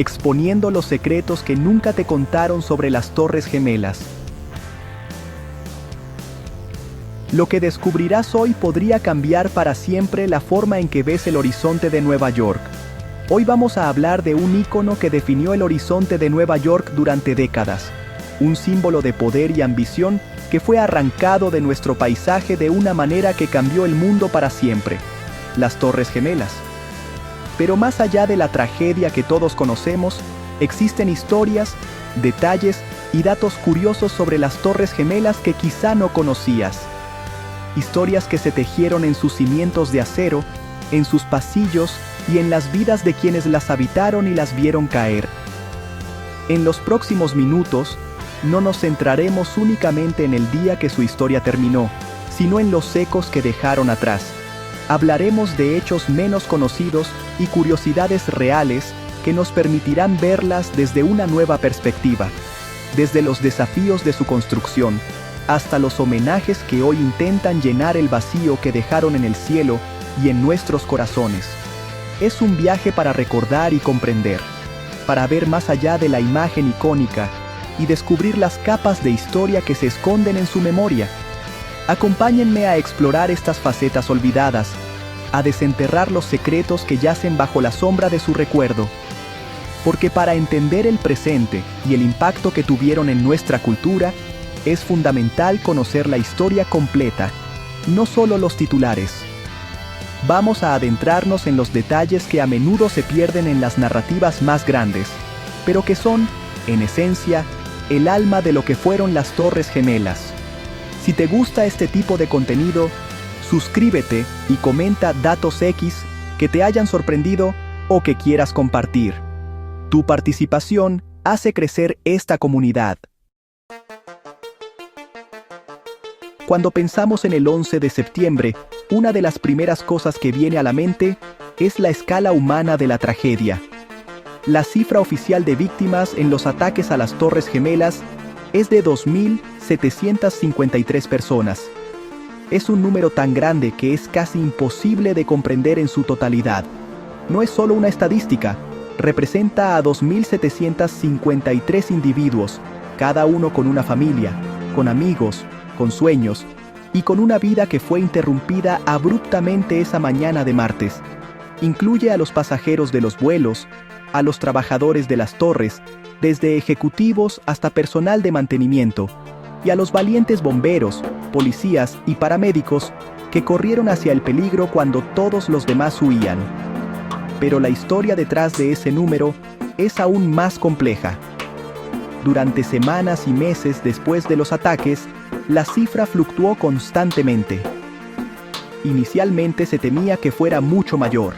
exponiendo los secretos que nunca te contaron sobre las Torres Gemelas. Lo que descubrirás hoy podría cambiar para siempre la forma en que ves el horizonte de Nueva York. Hoy vamos a hablar de un ícono que definió el horizonte de Nueva York durante décadas. Un símbolo de poder y ambición que fue arrancado de nuestro paisaje de una manera que cambió el mundo para siempre. Las Torres Gemelas. Pero más allá de la tragedia que todos conocemos, existen historias, detalles y datos curiosos sobre las Torres Gemelas que quizá no conocías. Historias que se tejieron en sus cimientos de acero, en sus pasillos y en las vidas de quienes las habitaron y las vieron caer. En los próximos minutos, no nos centraremos únicamente en el día que su historia terminó, sino en los ecos que dejaron atrás. Hablaremos de hechos menos conocidos y curiosidades reales que nos permitirán verlas desde una nueva perspectiva, desde los desafíos de su construcción, hasta los homenajes que hoy intentan llenar el vacío que dejaron en el cielo y en nuestros corazones. Es un viaje para recordar y comprender, para ver más allá de la imagen icónica y descubrir las capas de historia que se esconden en su memoria. Acompáñenme a explorar estas facetas olvidadas, a desenterrar los secretos que yacen bajo la sombra de su recuerdo. Porque para entender el presente y el impacto que tuvieron en nuestra cultura, es fundamental conocer la historia completa, no solo los titulares. Vamos a adentrarnos en los detalles que a menudo se pierden en las narrativas más grandes, pero que son, en esencia, el alma de lo que fueron las Torres Gemelas. Si te gusta este tipo de contenido, suscríbete y comenta datos X que te hayan sorprendido o que quieras compartir. Tu participación hace crecer esta comunidad. Cuando pensamos en el 11 de septiembre, una de las primeras cosas que viene a la mente es la escala humana de la tragedia. La cifra oficial de víctimas en los ataques a las Torres Gemelas es de 2.753 personas. Es un número tan grande que es casi imposible de comprender en su totalidad. No es solo una estadística, representa a 2.753 individuos, cada uno con una familia, con amigos, con sueños, y con una vida que fue interrumpida abruptamente esa mañana de martes. Incluye a los pasajeros de los vuelos, a los trabajadores de las torres, desde ejecutivos hasta personal de mantenimiento, y a los valientes bomberos, policías y paramédicos que corrieron hacia el peligro cuando todos los demás huían. Pero la historia detrás de ese número es aún más compleja. Durante semanas y meses después de los ataques, la cifra fluctuó constantemente. Inicialmente se temía que fuera mucho mayor.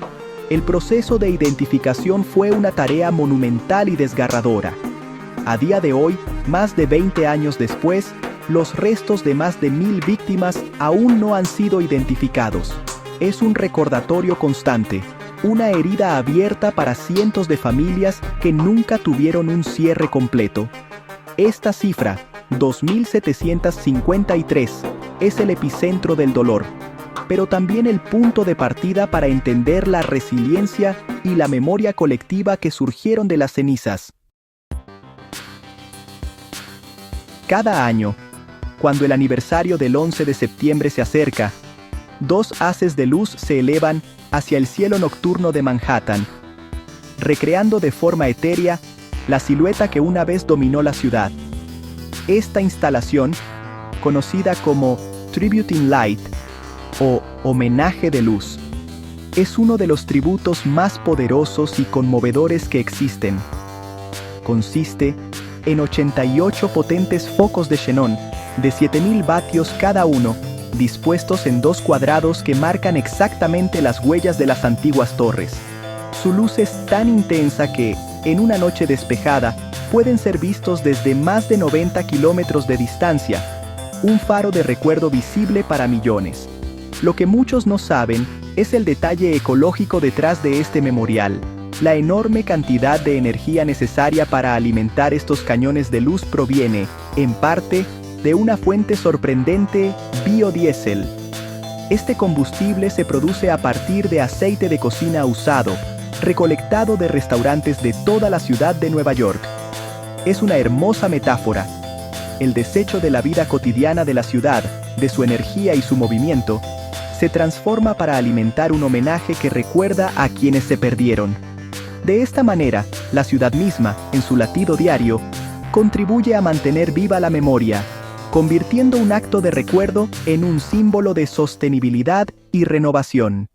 El proceso de identificación fue una tarea monumental y desgarradora. A día de hoy, más de 20 años después, los restos de más de 1.000 víctimas aún no han sido identificados. Es un recordatorio constante, una herida abierta para cientos de familias que nunca tuvieron un cierre completo. Esta cifra, 2.753, es el epicentro del dolor, pero también el punto de partida para entender la resiliencia y la memoria colectiva que surgieron de las cenizas. Cada año, cuando el aniversario del 11 de septiembre se acerca, dos haces de luz se elevan hacia el cielo nocturno de Manhattan, recreando de forma etérea la silueta que una vez dominó la ciudad. Esta instalación, conocida como Tributing Light o Homenaje de Luz, es uno de los tributos más poderosos y conmovedores que existen. Consiste en 88 potentes focos de xenón de 7.000 vatios cada uno, dispuestos en dos cuadrados que marcan exactamente las huellas de las antiguas torres. Su luz es tan intensa que, en una noche despejada, pueden ser vistos desde más de 90 kilómetros de distancia, un faro de recuerdo visible para millones. Lo que muchos no saben es el detalle ecológico detrás de este memorial. La enorme cantidad de energía necesaria para alimentar estos cañones de luz proviene, en parte, de una fuente sorprendente, biodiesel. Este combustible se produce a partir de aceite de cocina usado, recolectado de restaurantes de toda la ciudad de Nueva York. Es una hermosa metáfora. El desecho de la vida cotidiana de la ciudad, de su energía y su movimiento, se transforma para alimentar un homenaje que recuerda a quienes se perdieron. De esta manera, la ciudad misma, en su latido diario, contribuye a mantener viva la memoria, convirtiendo un acto de recuerdo en un símbolo de sostenibilidad y renovación.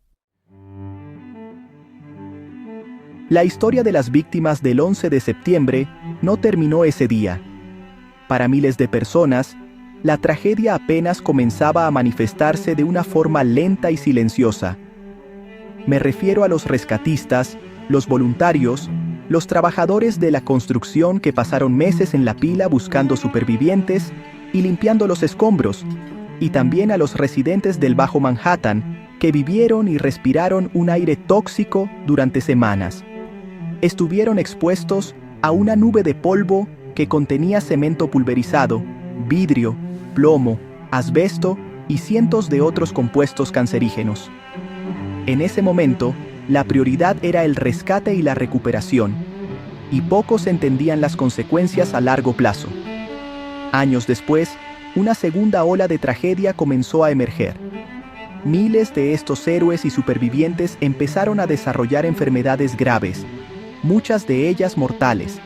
La historia de las víctimas del 11 de septiembre no terminó ese día. Para miles de personas, la tragedia apenas comenzaba a manifestarse de una forma lenta y silenciosa. Me refiero a los rescatistas, los voluntarios, los trabajadores de la construcción que pasaron meses en la pila buscando supervivientes y limpiando los escombros, y también a los residentes del Bajo Manhattan que vivieron y respiraron un aire tóxico durante semanas. Estuvieron expuestos a una nube de polvo que contenía cemento pulverizado, vidrio, plomo, asbesto y cientos de otros compuestos cancerígenos. En ese momento, la prioridad era el rescate y la recuperación, y pocos entendían las consecuencias a largo plazo. Años después, una segunda ola de tragedia comenzó a emerger. Miles de estos héroes y supervivientes empezaron a desarrollar enfermedades graves, muchas de ellas mortales.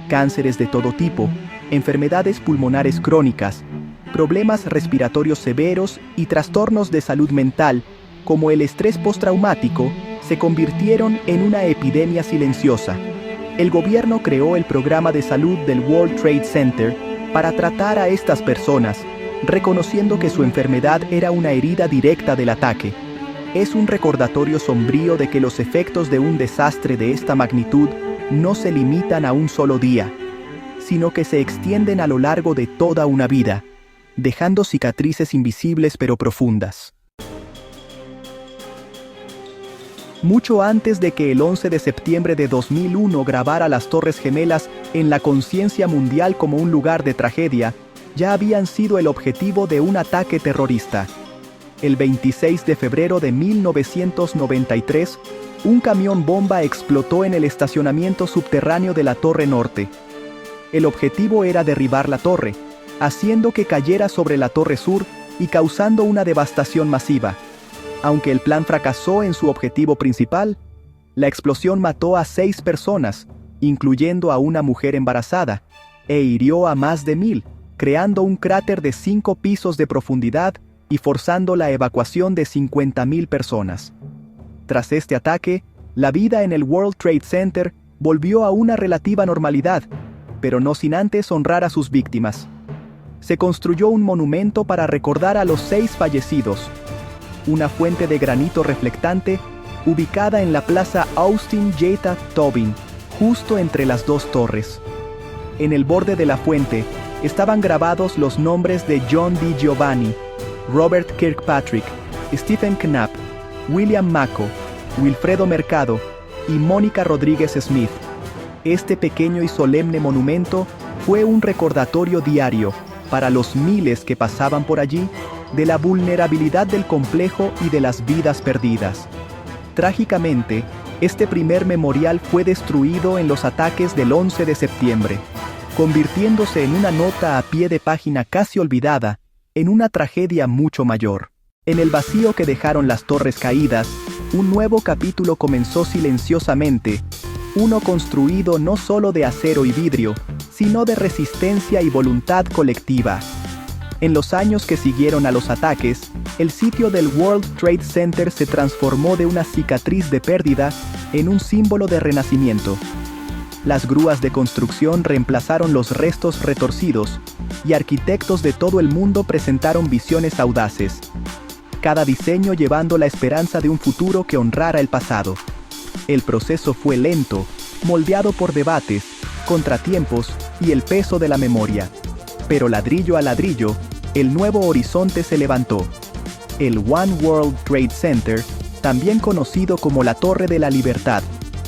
Cánceres de todo tipo, enfermedades pulmonares crónicas, problemas respiratorios severos y trastornos de salud mental, como el estrés postraumático, se convirtieron en una epidemia silenciosa. El gobierno creó el programa de salud del World Trade Center para tratar a estas personas, reconociendo que su enfermedad era una herida directa del ataque. Es un recordatorio sombrío de que los efectos de un desastre de esta magnitud no se limitan a un solo día, sino que se extienden a lo largo de toda una vida, dejando cicatrices invisibles pero profundas. Mucho antes de que el 11 de septiembre de 2001 grabara las Torres Gemelas en la conciencia mundial como un lugar de tragedia, ya habían sido el objetivo de un ataque terrorista. El 26 de febrero de 1993, un camión bomba explotó en el estacionamiento subterráneo de la Torre Norte. El objetivo era derribar la torre, haciendo que cayera sobre la Torre Sur y causando una devastación masiva. Aunque el plan fracasó en su objetivo principal, la explosión mató a 6 personas, incluyendo a una mujer embarazada, e hirió a más de 1,000, creando un cráter de 5 pisos de profundidad y forzando la evacuación de 50,000 personas. Tras este ataque, la vida en el World Trade Center volvió a una relativa normalidad, pero no sin antes honrar a sus víctimas. Se construyó un monumento para recordar a los 6 fallecidos, una fuente de granito reflectante ubicada en la plaza Austin J. Tobin, justo entre las 2 torres. En el borde de la fuente estaban grabados los nombres de John D. Giovanni, Robert Kirkpatrick, Stephen Knapp, William Mako, Wilfredo Mercado y Mónica Rodríguez Smith. Este pequeño y solemne monumento fue un recordatorio diario para los miles que pasaban por allí de la vulnerabilidad del complejo y de las vidas perdidas. Trágicamente, este primer memorial fue destruido en los ataques del 11 de septiembre, convirtiéndose en una nota a pie de página casi olvidada en una tragedia mucho mayor. En el vacío que dejaron las torres caídas, un nuevo capítulo comenzó silenciosamente, uno construido no solo de acero y vidrio, sino de resistencia y voluntad colectiva. En los años que siguieron a los ataques, el sitio del World Trade Center se transformó de una cicatriz de pérdida en un símbolo de renacimiento. Las grúas de construcción reemplazaron los restos retorcidos, y arquitectos de todo el mundo presentaron visiones audaces, cada diseño llevando la esperanza de un futuro que honrara el pasado. El proceso fue lento, moldeado por debates, contratiempos y el peso de la memoria. Pero ladrillo a ladrillo, el nuevo horizonte se levantó. El One World Trade Center, también conocido como la Torre de la Libertad,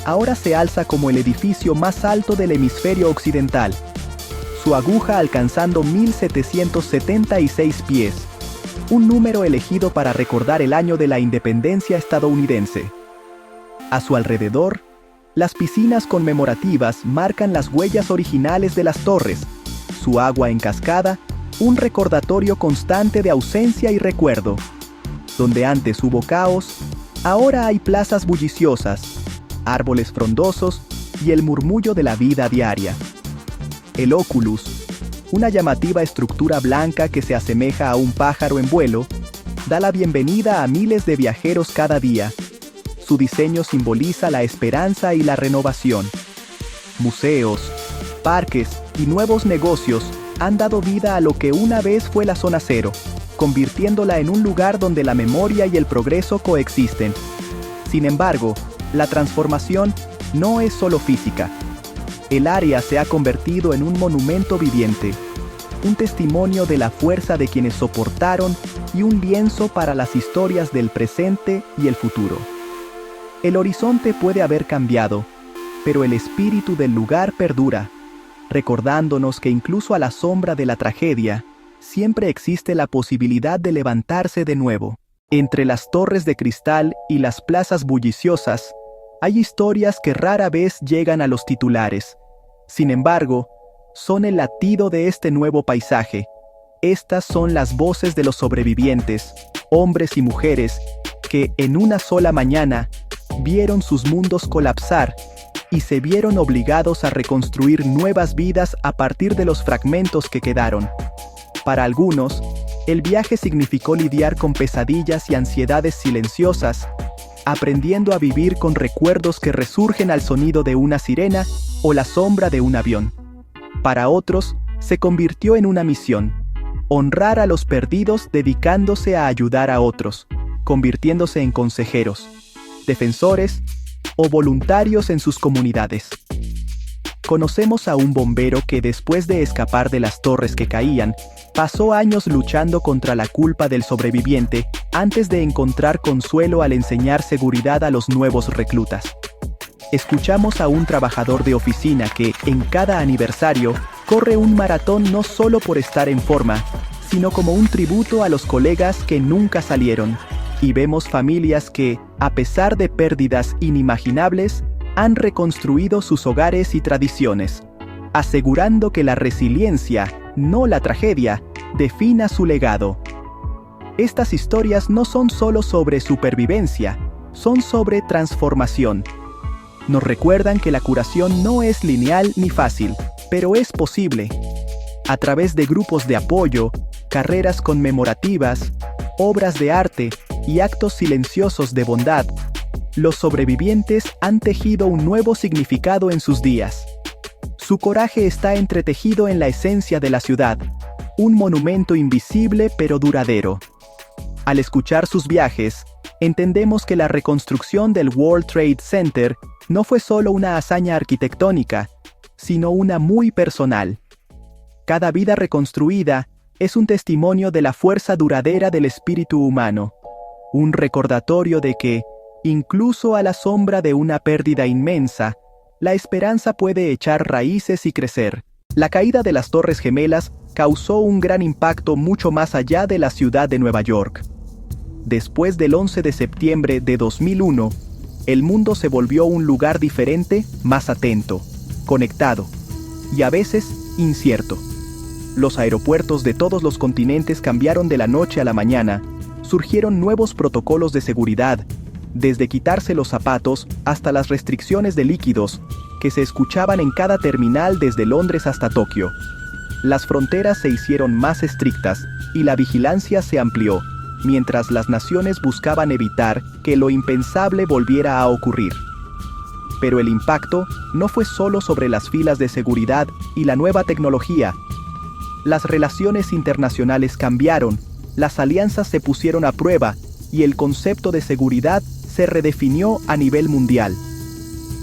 ahora se alza como el edificio más alto del hemisferio occidental, su aguja alcanzando 1,776 pies, un número elegido para recordar el año de la independencia estadounidense. A su alrededor, las piscinas conmemorativas marcan las huellas originales de las torres, su agua en cascada, un recordatorio constante de ausencia y recuerdo. Donde antes hubo caos, ahora hay plazas bulliciosas, árboles frondosos y el murmullo de la vida diaria. El Oculus, una llamativa estructura blanca que se asemeja a un pájaro en vuelo, da la bienvenida a miles de viajeros cada día. Su diseño simboliza la esperanza y la renovación. Museos, parques y nuevos negocios han dado vida a lo que una vez fue la zona cero, convirtiéndola en un lugar donde la memoria y el progreso coexisten. Sin embargo, la transformación no es solo física. El área se ha convertido en un monumento viviente, un testimonio de la fuerza de quienes soportaron y un lienzo para las historias del presente y el futuro. El horizonte puede haber cambiado, pero el espíritu del lugar perdura, recordándonos que incluso a la sombra de la tragedia, siempre existe la posibilidad de levantarse de nuevo. Entre las torres de cristal y las plazas bulliciosas, hay historias que rara vez llegan a los titulares. Sin embargo, son el latido de este nuevo paisaje. Estas son las voces de los sobrevivientes, hombres y mujeres, que en una sola mañana vieron sus mundos colapsar y se vieron obligados a reconstruir nuevas vidas a partir de los fragmentos que quedaron. Para algunos, el viaje significó lidiar con pesadillas y ansiedades silenciosas, aprendiendo a vivir con recuerdos que resurgen al sonido de una sirena o la sombra de un avión. Para otros, se convirtió en una misión: honrar a los perdidos dedicándose a ayudar a otros, convirtiéndose en consejeros, defensores o voluntarios en sus comunidades. Conocemos a un bombero que después de escapar de las torres que caían, pasó años luchando contra la culpa del sobreviviente antes de encontrar consuelo al enseñar seguridad a los nuevos reclutas. Escuchamos a un trabajador de oficina que, en cada aniversario, corre un maratón no solo por estar en forma, sino como un tributo a los colegas que nunca salieron. Y vemos familias que, a pesar de pérdidas inimaginables, han reconstruido sus hogares y tradiciones, asegurando que la resiliencia, no la tragedia, defina su legado. Estas historias no son solo sobre supervivencia, son sobre transformación. Nos recuerdan que la curación no es lineal ni fácil, pero es posible. A través de grupos de apoyo, carreras conmemorativas, obras de arte y actos silenciosos de bondad, los sobrevivientes han tejido un nuevo significado en sus días. Su coraje está entretejido en la esencia de la ciudad, un monumento invisible pero duradero. Al escuchar sus viajes, entendemos que la reconstrucción del World Trade Center no fue solo una hazaña arquitectónica, sino una muy personal. Cada vida reconstruida es un testimonio de la fuerza duradera del espíritu humano, un recordatorio de que, incluso a la sombra de una pérdida inmensa, la esperanza puede echar raíces y crecer. La caída de las Torres Gemelas causó un gran impacto mucho más allá de la ciudad de Nueva York. Después del 11 de septiembre de 2001, el mundo se volvió un lugar diferente, más atento, conectado y a veces incierto. Los aeropuertos de todos los continentes cambiaron de la noche a la mañana, surgieron nuevos protocolos de seguridad, desde quitarse los zapatos hasta las restricciones de líquidos que se escuchaban en cada terminal desde Londres hasta Tokio. Las fronteras se hicieron más estrictas y la vigilancia se amplió, mientras las naciones buscaban evitar que lo impensable volviera a ocurrir. Pero el impacto no fue solo sobre las filas de seguridad y la nueva tecnología. Las relaciones internacionales cambiaron, las alianzas se pusieron a prueba y el concepto de seguridad se redefinió a nivel mundial.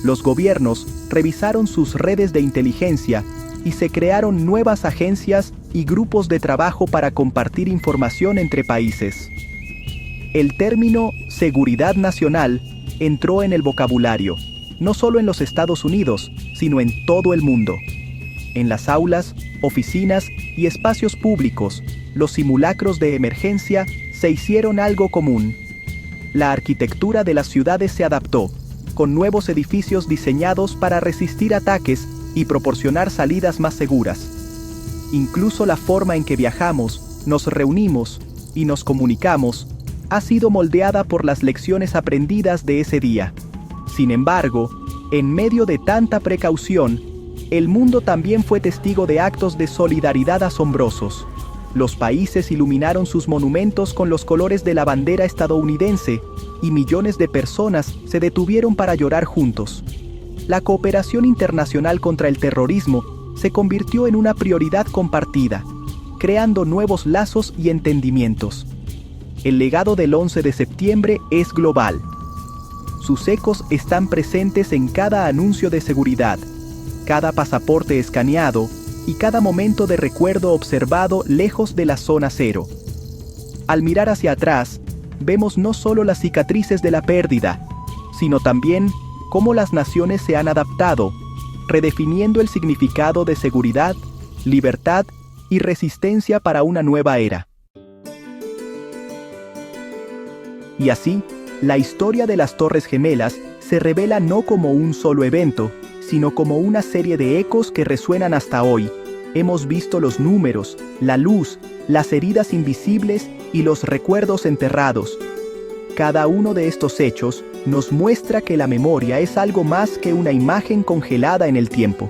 Los gobiernos revisaron sus redes de inteligencia y se crearon nuevas agencias y grupos de trabajo para compartir información entre países. El término seguridad nacional entró en el vocabulario, no solo en los Estados Unidos, sino en todo el mundo. En las aulas, oficinas y espacios públicos, los simulacros de emergencia se hicieron algo común. La arquitectura de las ciudades se adaptó, con nuevos edificios diseñados para resistir ataques y proporcionar salidas más seguras. Incluso la forma en que viajamos, nos reunimos y nos comunicamos ha sido moldeada por las lecciones aprendidas de ese día. Sin embargo, en medio de tanta precaución, el mundo también fue testigo de actos de solidaridad asombrosos. Los países iluminaron sus monumentos con los colores de la bandera estadounidense y millones de personas se detuvieron para llorar juntos. La cooperación internacional contra el terrorismo se convirtió en una prioridad compartida, creando nuevos lazos y entendimientos. El legado del 11 de septiembre es global. Sus ecos están presentes en cada anuncio de seguridad, cada pasaporte escaneado y cada momento de recuerdo observado lejos de la zona cero. Al mirar hacia atrás, vemos no solo las cicatrices de la pérdida, sino también cómo las naciones se han adaptado, redefiniendo el significado de seguridad, libertad y resistencia para una nueva era. Y así, la historia de las Torres Gemelas se revela no como un solo evento, sino como una serie de ecos que resuenan hasta hoy. Hemos visto los números, la luz, las heridas invisibles y los recuerdos enterrados. Cada uno de estos hechos nos muestra que la memoria es algo más que una imagen congelada en el tiempo.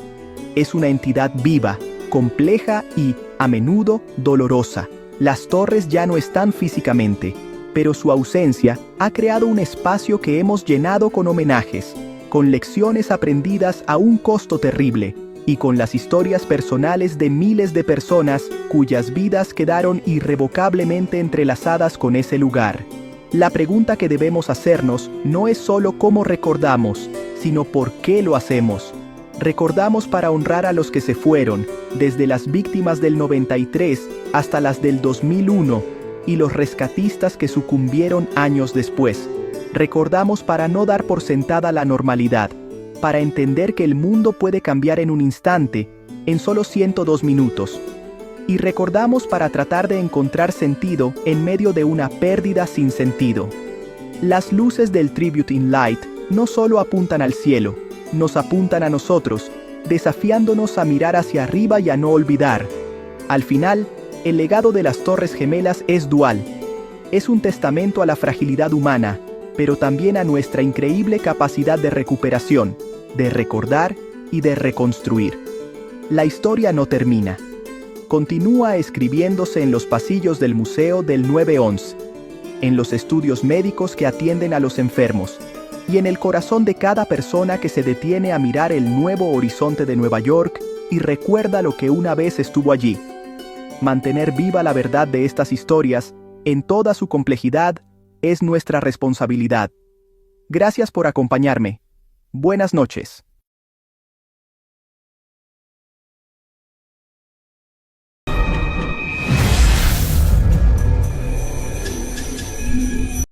Es una entidad viva, compleja y, a menudo, dolorosa. Las torres ya no están físicamente, pero su ausencia ha creado un espacio que hemos llenado con homenajes, con lecciones aprendidas a un costo terrible, y con las historias personales de miles de personas cuyas vidas quedaron irrevocablemente entrelazadas con ese lugar. La pregunta que debemos hacernos no es solo cómo recordamos, sino por qué lo hacemos. Recordamos para honrar a los que se fueron, desde las víctimas del 93 hasta las del 2001, y los rescatistas que sucumbieron años después. Recordamos para no dar por sentada la normalidad, para entender que el mundo puede cambiar en un instante, en solo 102 minutos. Y recordamos para tratar de encontrar sentido en medio de una pérdida sin sentido. Las luces del Tribute in Light no solo apuntan al cielo, nos apuntan a nosotros, desafiándonos a mirar hacia arriba y a no olvidar. Al final, el legado de las Torres Gemelas es dual. Es un testamento a la fragilidad humana, pero también a nuestra increíble capacidad de recuperación, de recordar y de reconstruir. La historia no termina. Continúa escribiéndose en los pasillos del Museo del 9/11, en los estudios médicos que atienden a los enfermos, y en el corazón de cada persona que se detiene a mirar el nuevo horizonte de Nueva York y recuerda lo que una vez estuvo allí. Mantener viva la verdad de estas historias, en toda su complejidad, es nuestra responsabilidad. Gracias por acompañarme. Buenas noches.